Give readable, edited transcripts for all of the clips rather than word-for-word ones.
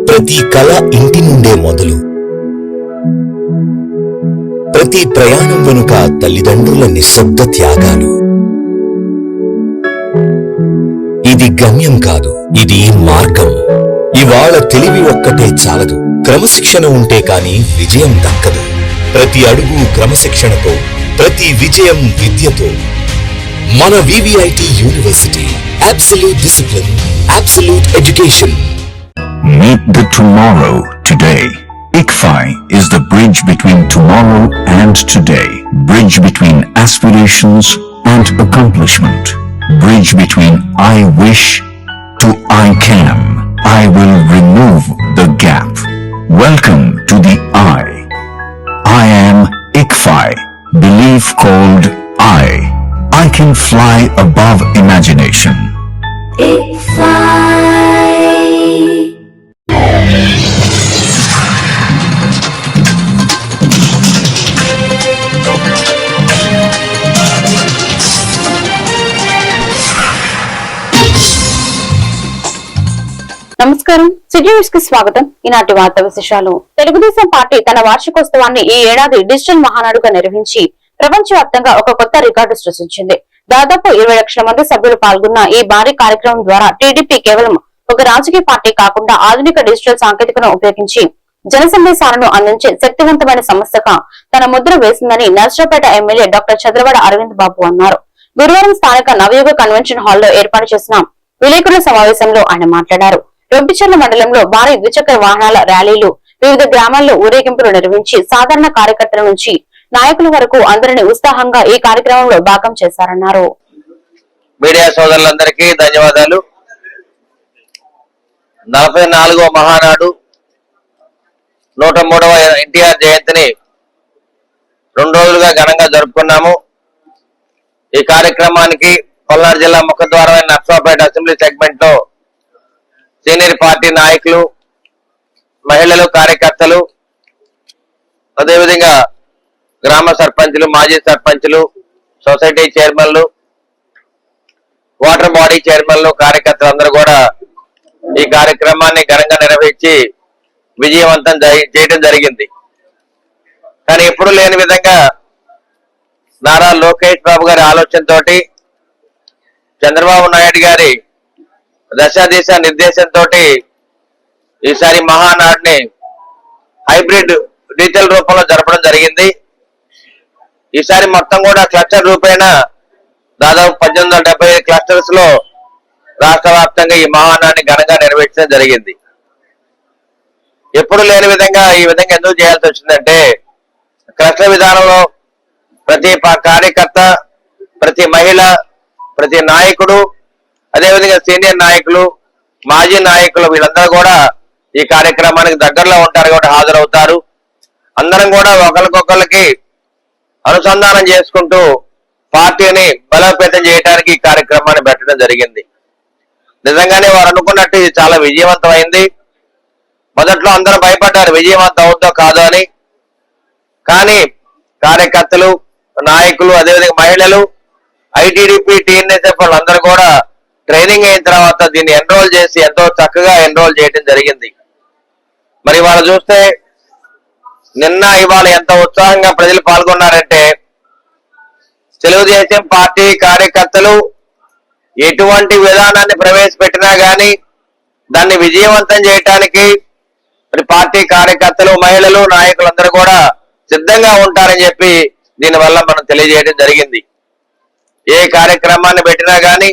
ప్రతి కళ ఇంటి నుండే మొదలు. ప్రతి ప్రయాణం వెనుక తల్లిదండ్రుల నిశ్శబ్ద త్యాగాలు. ఇది గమ్యం కాదు, ఇది మార్గం. ఇవాళ తెలివి ఒక్కటే చాలదు, క్రమశిక్షణ ఉంటే కాని విజయం దక్కదు. ప్రతి అడుగు క్రమశిక్షణతో, ప్రతి విజయం విద్యతో. మన VVIT university. Absolute discipline, absolute education. Meet the tomorrow today. ICFI is the bridge between tomorrow and today. Bridge between aspirations and accomplishment. Bridge between I wish to I can. I will remove the gap. Welcome to the I. I am ICFI. Belief called I. I can fly above imagination. ICFI. నమస్కారం, city news కి స్వాగతం. ఈనాటి వార్తా విశేషాలు. Telugu Desam party తన వార్షికోత్సవాన్ని ఈ ఏడాది digital మహానాడుగా నిర్వహించి ప్రపంచవ్యాప్తంగా ఒక కొత్త రికార్డు సృష్టించింది. దాదాపు 20 లక్షల మంది సభ్యులు పాల్గొన్న ఈ భారీ కార్యక్రమం ద్వారా టీడీపీ కేవలం ఒక రాజకీయ పార్టీ కాకుండా ఆధునిక డిజిటల్ సాంకేతికను ఉపయోగించి జన సందేశాలను అందించే శక్తివంతమైన సంస్థగా తన ముద్ర వేసిందని నర్సరావుపేట ఎమ్మెల్యే డాక్టర్ చంద్రవాడ అరవింద్ బాబు అన్నారు. గురువారం స్థానిక నవయుగ కన్వెన్షన్ హాల్లో ఏర్పాటు చేసిన విలేకరుల సమావేశంలో ఆయన మాట్లాడారు. రొంపిచెర్ల మండలంలో భారీ ద్విచక్ర వాహనాల ర్యాలీలు, వివిధ గ్రామాల్లో ఊరేగింపులు నిర్వహించి సాధారణ కార్యకర్తల నుంచి నాయకుల వరకు అందరినీ ఉత్సాహంగా ఈ కార్యక్రమంలో భాగం చేశారన్నారు. మీడియా సోదరులందరికీ ధన్యవాదాలు. 44వ మహానాడు 103వ ఎన్టీఆర్ జయంతిని 2 రోజులుగా ఘనంగా జరుపుకున్నాము. ఈ కార్యక్రమానికి పల్నాడు జిల్లా ముఖద్వారమైన నర్సరావుపేట అసెంబ్లీ సెగ్మెంట్ లో సీనియర్ పార్టీ నాయకులు, మహిళలు, కార్యకర్తలు, అదేవిధంగా గ్రామ సర్పంచులు, మాజీ సర్పంచులు, సొసైటీ చైర్మన్లు, వాటర్ బాడీ చైర్మన్లు, కార్యకర్తలు అందరూ కూడా ఈ కార్యక్రమాన్ని ఘనంగా నిర్వహించి విజయవంతం చేయడం జరిగింది. కానీ ఎప్పుడు లేని విధంగా నారా లోకేష్ బాబు గారి ఆలోచనతోటి, చంద్రబాబు నాయుడు గారి దశ దిశ నిర్దేశంతో ఈసారి మహానాడుని హైబ్రిడ్ డిజిటల్ రూపంలో జరపడం జరిగింది. ఈసారి మొత్తం కూడా క్లస్టర్ రూపేణ దాదాపు 1875 క్లస్టర్స్ లో రాష్ట్ర వ్యాప్తంగా ఈ మహానాడుని ఘనంగా నిర్వహించడం జరిగింది. ఎప్పుడు లేని విధంగా ఈ విధంగా ఎందుకు చేయాల్సి వచ్చిందంటే, క్లస్టర్ విధానంలో ప్రతి కార్యకర్త, ప్రతి మహిళ, ప్రతి నాయకుడు, అదేవిధంగా సీనియర్ నాయకులు, మాజీ నాయకులు వీళ్ళందరూ కూడా ఈ కార్యక్రమానికి దగ్గరలో ఉంటారు కాబట్టి హాజరవుతారు. అందరం కూడా ఒకరికొకరికి అనుసంధానం చేసుకుంటూ పార్టీని బలోపేతం చేయడానికి ఈ కార్యక్రమాన్ని పెట్టడం జరిగింది. నిజంగానే వారు అనుకున్నట్టు ఇది చాలా విజయవంతమైంది. మొదట్లో అందరూ భయపడ్డారు విజయవంతం అవుతుందో కాదో అని. కానీ కార్యకర్తలు, నాయకులు, అదేవిధంగా మహిళలు, ఐటీడీపీ, టీఎన్ఎస్ఎఫ్ వాళ్ళందరూ కూడా ట్రైనింగ్ అయిన తర్వాత దీన్ని ఎన్రోల్ చేసి ఎంతో చక్కగా ఎన్రోల్ చేయడం జరిగింది. మరి వాళ్ళు చూస్తే నిన్న ఇవాళ ఎంత ఉత్సాహంగా ప్రజలు పాల్గొన్నారంటే, తెలుగుదేశం పార్టీ కార్యకర్తలు ఎటువంటి విధానాన్ని ప్రవేశపెట్టినా గానీ దాన్ని విజయవంతం చేయటానికి మరి పార్టీ కార్యకర్తలు, మహిళలు, నాయకులందరూ కూడా సిద్ధంగా ఉంటారని చెప్పి దీనివల్ల మనం తెలియజేయడం జరిగింది. ఏ కార్యక్రమాన్ని పెట్టినా గానీ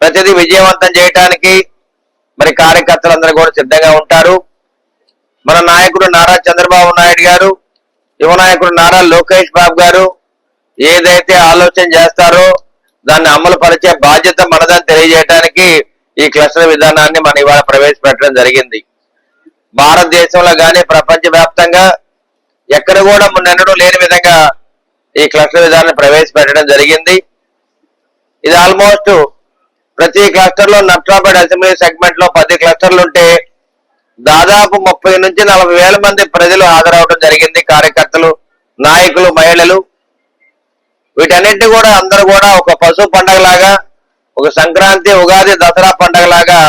ప్రతిదీ విజయవంతం చేయడానికి మరి కార్యకర్తలందరూ కూడా సిద్ధంగా ఉంటారు. మన నాయకుడు నారా చంద్రబాబు నాయుడు గారు, యువ నాయకుడు నారా లోకేష్ బాబు గారు ఏదైతే ఆలోచన చేస్తారో దాన్ని అమలు పరిచే బాధ్యత మనదని తెలియజేయడానికి ఈ క్లస్టర్ విధానాన్ని మనం ఇవాళ ప్రవేశపెట్టడం జరిగింది. భారతదేశంలో గానీ ప్రపంచ వ్యాప్తంగా ఎక్కడ కూడా మున్నెన్నడూ లేని విధంగా ఈ క్లస్టర్ విధానాన్ని ప్రవేశపెట్టడం జరిగింది. ఇది ఆల్మోస్ట్ ప్రతి క్లస్టర్ లో నర్సరావుపేట అసెంబ్లీ సెగ్మెంట్ లో 10 క్లస్టర్లు ఉంటే దాదాపు 30 నుంచి 40 వేల మంది ప్రజలు హాజరవడం జరిగింది. కార్యకర్తలు, నాయకులు, మహిళలు వీటన్నిటిని కూడా అందరూ కూడా ఒక పశు పండగలాగా, ఒక సంక్రాంతి, ఉగాది, దసరా పండగలాగా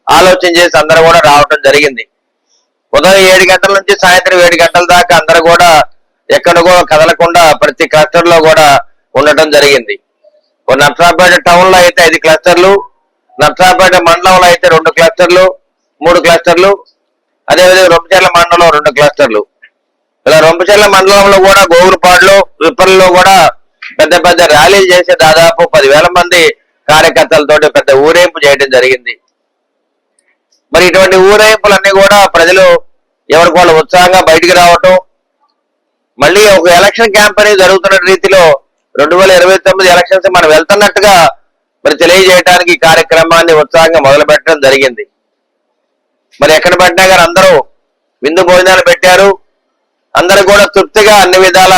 ఆలోచన చేసి అందరూ కూడా రావడం జరిగింది. ఉదయం 7 గంటల నుంచి సాయంత్రం 7 గంటల దాకా అందరూ కూడా ఎక్కడికో కదలకుండా ప్రతి క్లస్టర్ లో కూడా ఉండటం జరిగింది. నర్సరావుపేట టౌన్ లో అయితే 5 క్లస్టర్లు, నర్సరావుపేట మండలంలో అయితే 2 క్లస్టర్లు, 3 క్లస్టర్లు, అదేవిధంగా రొంపిచెర్ల మండలంలో 2 క్లస్టర్లు. ఇలా రొంపిచెర్ల మండలంలో కూడా గోగులపాడులో, విప్పల్లో కూడా పెద్ద పెద్ద ర్యాలీలు చేసి దాదాపు 10,000 మంది కార్యకర్తలతోటి పెద్ద ఊరేంపు చేయడం జరిగింది. మరి ఇటువంటి ఊరేంపులన్నీ కూడా ప్రజలు ఎవరికి వాళ్ళు ఉత్సాహంగా బయటికి రావటం, మళ్ళీ ఒక ఎలక్షన్ క్యాంపెయిన్ జరుగుతున్న రీతిలో 2029 ఎలక్షన్స్ మనం వెళ్తున్నట్టుగా మరి తెలియజేయడానికి ఈ కార్యక్రమాన్ని ఉత్సాహంగా మొదలు పెట్టడం జరిగింది. మరి ఎక్కడ పెట్టినా కానీ అందరూ విందు భోజనాలు పెట్టారు. అందరూ కూడా తృప్తిగా అన్ని విధాల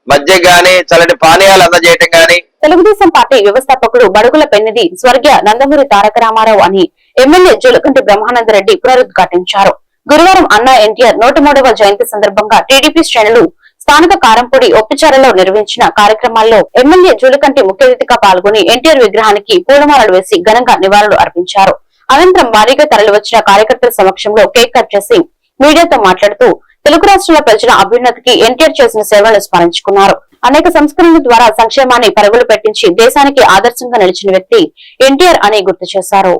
మధ్య గాని చల్లటి పానీయాలు అందజేయటం గాని. తెలుగుదేశం పార్టీ వ్యవస్థాపకుడు బడుగుల పెన్నిది స్వర్గీయ నందమూరి తారక రామారావు అని ఎమ్మెల్యే జూలకంటి బ్రహ్మానందరెడ్డి పునరుద్ఘాటించారు. గురువారం అన్నా ఎన్టీఆర్ 103వ జయంతి సందర్భంగా టీడీపీ శ్రేణులు స్థానిక కారంపూడి ఒప్పిచారలో నిర్వహించిన కార్యక్రమాల్లో ఎమ్మెల్యే జూలకంటి ముఖ్య అతిథిగా పాల్గొని ఎన్టీఆర్ విగ్రహానికి పూలమాలలు వేసి ఘనంగా నివాళులు అర్పించారు. అనంతరం భారీగా తరలివచ్చిన కార్యకర్తల సమక్షంలో కేక్ కట్ చేసి మీడియాతో మాట్లాడుతూ తెలుగు రాష్ట్రాల ప్రజల అభ్యున్నతికి ఎన్టీఆర్ చేసిన సేవలను స్మరించుకున్నారు. అనేక సంస్కరణల ద్వారా సంక్షేమాన్ని పరుగులు పెట్టించి దేశానికి ఆదర్శంగా నిలిచిన వ్యక్తి ఎన్టీఆర్ అని గుర్తు చేశారు.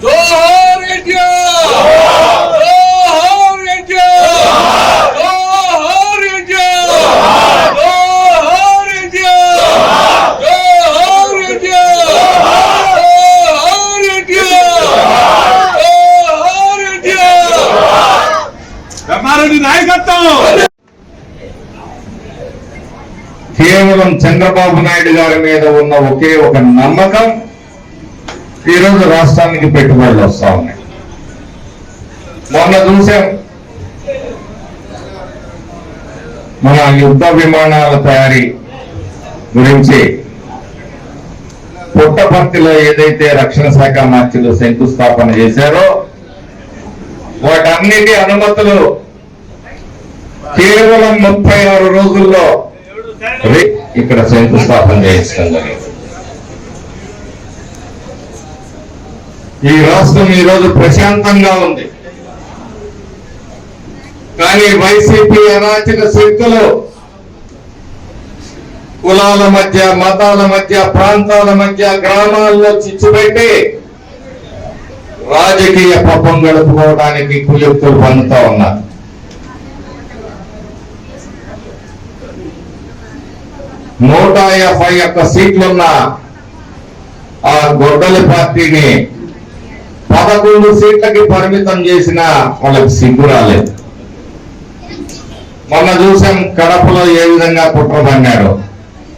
జోహార్ ఎన్టీఆర్, జోహార్ ఎన్టీఆర్, జోహార్ ఎన్టీఆర్, జోహార్ ఎన్టీఆర్, జోహార్ ఎన్టీఆర్, జోహార్ ఎన్టీఆర్, జోహార్ ఎన్టీఆర్. బ్రహ్మారెడ్డి నాయకత్వం. కేవలం చంద్రబాబు నాయుడు గారి మీద ఉన్న ఒకే ఒక నమ్మకం ఈరోజు రాష్ట్రానికి పెట్టుబడులు వస్తా ఉన్నాయి. మొన్న చూసాం మన యుద్ధ విమానాల తయారీ గురించి పుట్టపర్తిలో ఏదైతే రక్షణ శాఖ మంత్రులు శంకుస్థాపన చేశారో వాటన్నిటి అనుమతులు కేవలం 36 రోజుల్లో ఇక్కడ శంకుస్థాపన చేయించడం జరిగింది. ఈ రాష్ట్రం ఈరోజు ప్రశాంతంగా ఉంది. కానీ వైసీపీ అరాచక శక్తులు కులాల మధ్య, మతాల మధ్య, ప్రాంతాల మధ్య, గ్రామాల్లో చిచ్చుపెట్టి రాజకీయ పాపం గడుపుకోవడానికి కుయుక్తులు పన్నుతా ఉన్నారు. నూట 51 సీట్లున్న ఆ గొడ్డలి పార్టీని 11 సీట్లకి పరిమితం చేసిన వాళ్ళకి సిగ్గు రాలేదు. మొన్న చూసాం కడపలో ఏ విధంగా కుట్ర పన్నారో,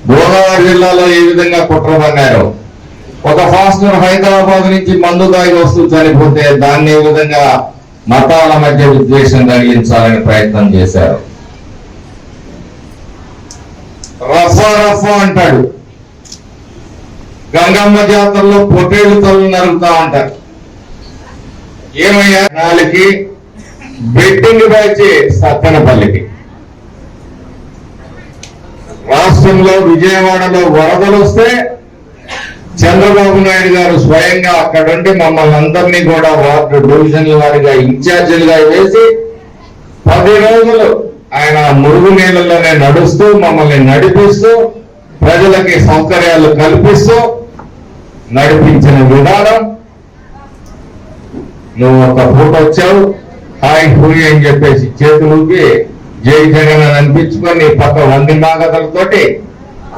గోదావరి జిల్లాలో ఏ విధంగా కుట్ర పన్నారో. ఒక ఫాస్టర్ హైదరాబాద్ నుంచి మందు దాగి వస్తూ చనిపోతే దాన్ని ఏ విధంగా మతాల మధ్య విద్వేషం కలిగించాలని ప్రయత్నం చేశారు. రఫా రఫా అంటాడు. గంగమ్మ జాతరలో పొట్టేళ్లు తల్లు నరుగుతా ఉంటారు. ఏమయ్యా నాలుకి బెట్టింగ్ బ్యాచ్ సత్తెనపల్లికి. రాష్ట్రంలో విజయవాడలో వరదలు వస్తే చంద్రబాబు నాయుడు గారు స్వయంగా అక్కడుండి మమ్మల్ని అందరినీ కూడా వార్డు డివిజన్ల వారిగా ఇన్ఛార్జీలుగా వేసి 10 రోజులు ఆయన మురుగు నీళ్ళలోనే నడుస్తూ మమ్మల్ని నడిపిస్తూ ప్రజలకి సౌకర్యాలు కల్పిస్తూ నడిపించిన విధానం. నువ్వు ఒక పూట వచ్చావు, హాయ్ హూయి అని చెప్పేసి చేతులకి జై జగన్ అని అనిపించుకొని పక్క 100 మాగతలతోటి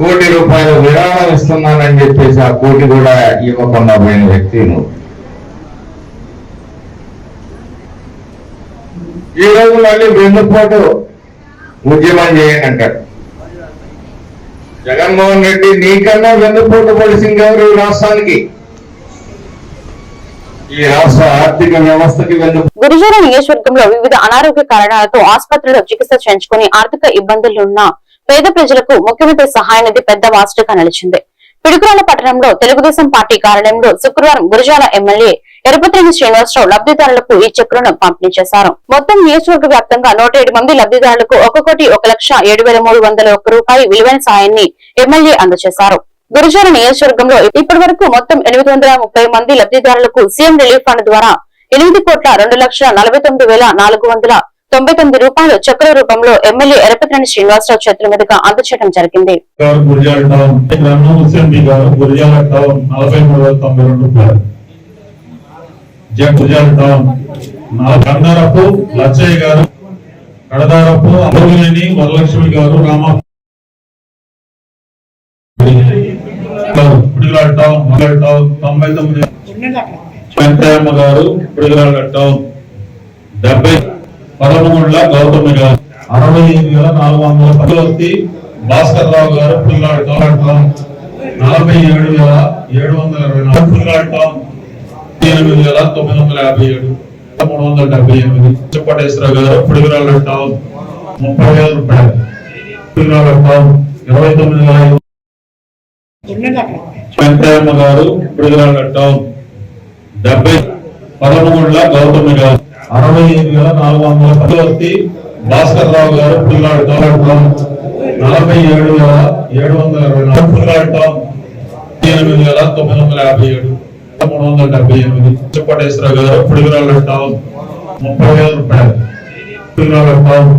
₹1 కోటి విరాళం ఇస్తున్నానని చెప్పేసి ఆ 1 కోటి కూడా ఇవ్వకుండా పోయిన వ్యక్తి నువ్వు. ఈ రోజు మళ్ళీ వెన్నుపోటు ఉద్యమం చేయండి అంటాడు. జగన్మోహన్ రెడ్డి నీకన్నా వెన్నుపోటు పొడిసింది ఎవరు ఈ రాష్ట్రానికి? ఈ రాష్ట్ర ఆర్థిక వ్యవస్థకి గురిజాల నియోజకవర్గంలో వివిధ అనారోగ్య కారణాలతో ఆసుపత్రిలో చికిత్స చేయించుకుని ఆర్థిక ఇబ్బందులున్న పేద ప్రజలకు ముఖ్యమంత్రి సహాయ నిధి పెద్ద వాస్టుగా నిలిచింది. పిడుగురాల పట్టణంలో తెలుగుదేశం పార్టీ కార్యాలయంలో శుక్రవారం గురజాల ఎమ్మెల్యే ఎరపతినేని శ్రీనివాసరావు లబ్ధిదారులకు ఈ చెక్కులను పంపిణీ చేశారు. మొత్తం నియోజకవర్గ వ్యాప్తంగా 107 మంది లబ్ధిదారులకు 1,01,7,301 రూపాయలు విలువైన సాయాన్ని ఎమ్మెల్యే అందజేశారు. గురజాల నియోజకవర్గంలో ఇప్పటి వరకు మొత్తం 830 మంది లబ్ధిదారులకు సీఎం రిలీఫ్ ఫండ్ ద్వారా 8,2,49,499 రూపాయలు చెక్కుల రూపంలో ఎమ్మెల్యే ఎరపతినేని శ్రీనివాసరావు చేతుల మీదుగా అందజేయడం జరిగింది. కందారపు లచ్చయ్య గారు, కడదారపు అమరులేని వరలక్ష్మి గారు, పిడుగురాల టౌన్ 99 వెంకయ్యమ్మ గారు, పిడుగురాల టౌన్ 70 పదమగుండ్ల గౌతమి గారు 68,410 భాస్కర్ రావు గారు, పిడుగురాల టౌన్ 47,724 పిడుగురాల టౌన్ 8,957 378 చిప్పటేశ్వర గారు, పిడుగురాల టౌన్ 30,000 రూపాయలు పిడుగురాల టౌన్ 29,000 వెంకయ్యమ్మ గారు, పిడుగురాల టౌన్ 70 పదమగుండ్ల గౌతమి గారు 68,410 భాస్కర్ రావు గారు, పిడుగురాల టౌన్ 47,724 పిడుగురాల టౌన్ 8,957 378 చిప్పటేశ్వర గారు, పిడుగురాల టౌన్ 30,000 రూపాయలు పిడుగురాల టౌన్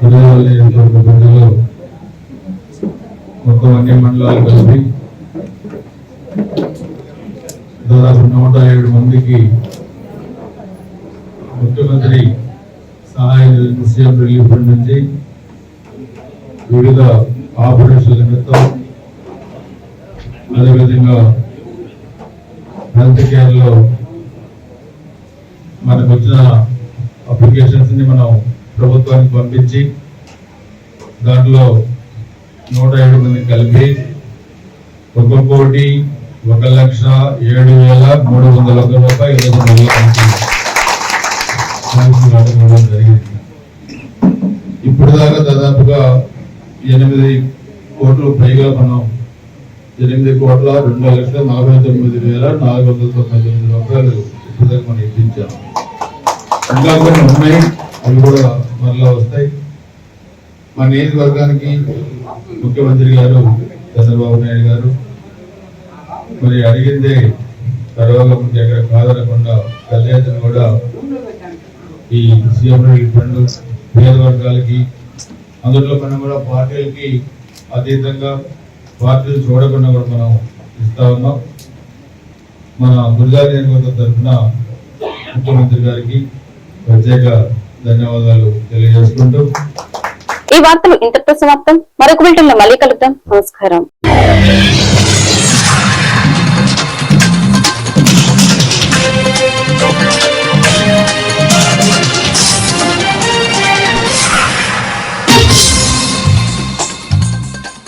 29,000 మొత్తం అన్ని మండలాలు కలిపి దాదాపు 107 మందికి ముఖ్యమంత్రి సహాయ సీఎం రిలీఫ్ ఫండ్ నుంచి వివిధ ఆపరేషన్ల నిమిత్తం, అదేవిధంగా హెల్త్ కేర్ లో మనకు వచ్చిన అప్లికేషన్స్ ని మనం ప్రభుత్వానికి పంపించి దాంట్లో 107 మంది కలిపి 1,01,07,301 రూపాయలు జరిగింది. ఇప్పుడు దాకా దాదాపుగా 8 కోట్ల పైగా మనం 8,2,49,499 రూపాయలు ఇప్పుడు దాకా మనం ఇప్పించాం. ఇంకా కొన్ని ఉన్నాయి, అవి కూడా మరలా వస్తాయి. మా నియోజకవర్గానికి ముఖ్యమంత్రి గారు చంద్రబాబు నాయుడు గారు మరి అడిగిందే తర్వాత ఎక్కడ కాదనకుండా కళ్యాణ్ కూడా ఈ సీఎం రిలీఫ్ ఫండ్ పేద వర్గాలకి, అందులో మనం కూడా పార్టీలకి అతీతంగా పార్టీలు చూడకుండా కూడా మనం ఇస్తా ఉన్నాం. మన గురజాల నియోజకవర్గం తరఫున ముఖ్యమంత్రి గారికి ప్రత్యేక ధన్యవాదాలు తెలియజేసుకుంటూ ఈ వార్తలు ఇంతటితో సమాప్తం. మరొక బులెటిన్ లో మళ్ళీ కలుద్దాం. నమస్కారం.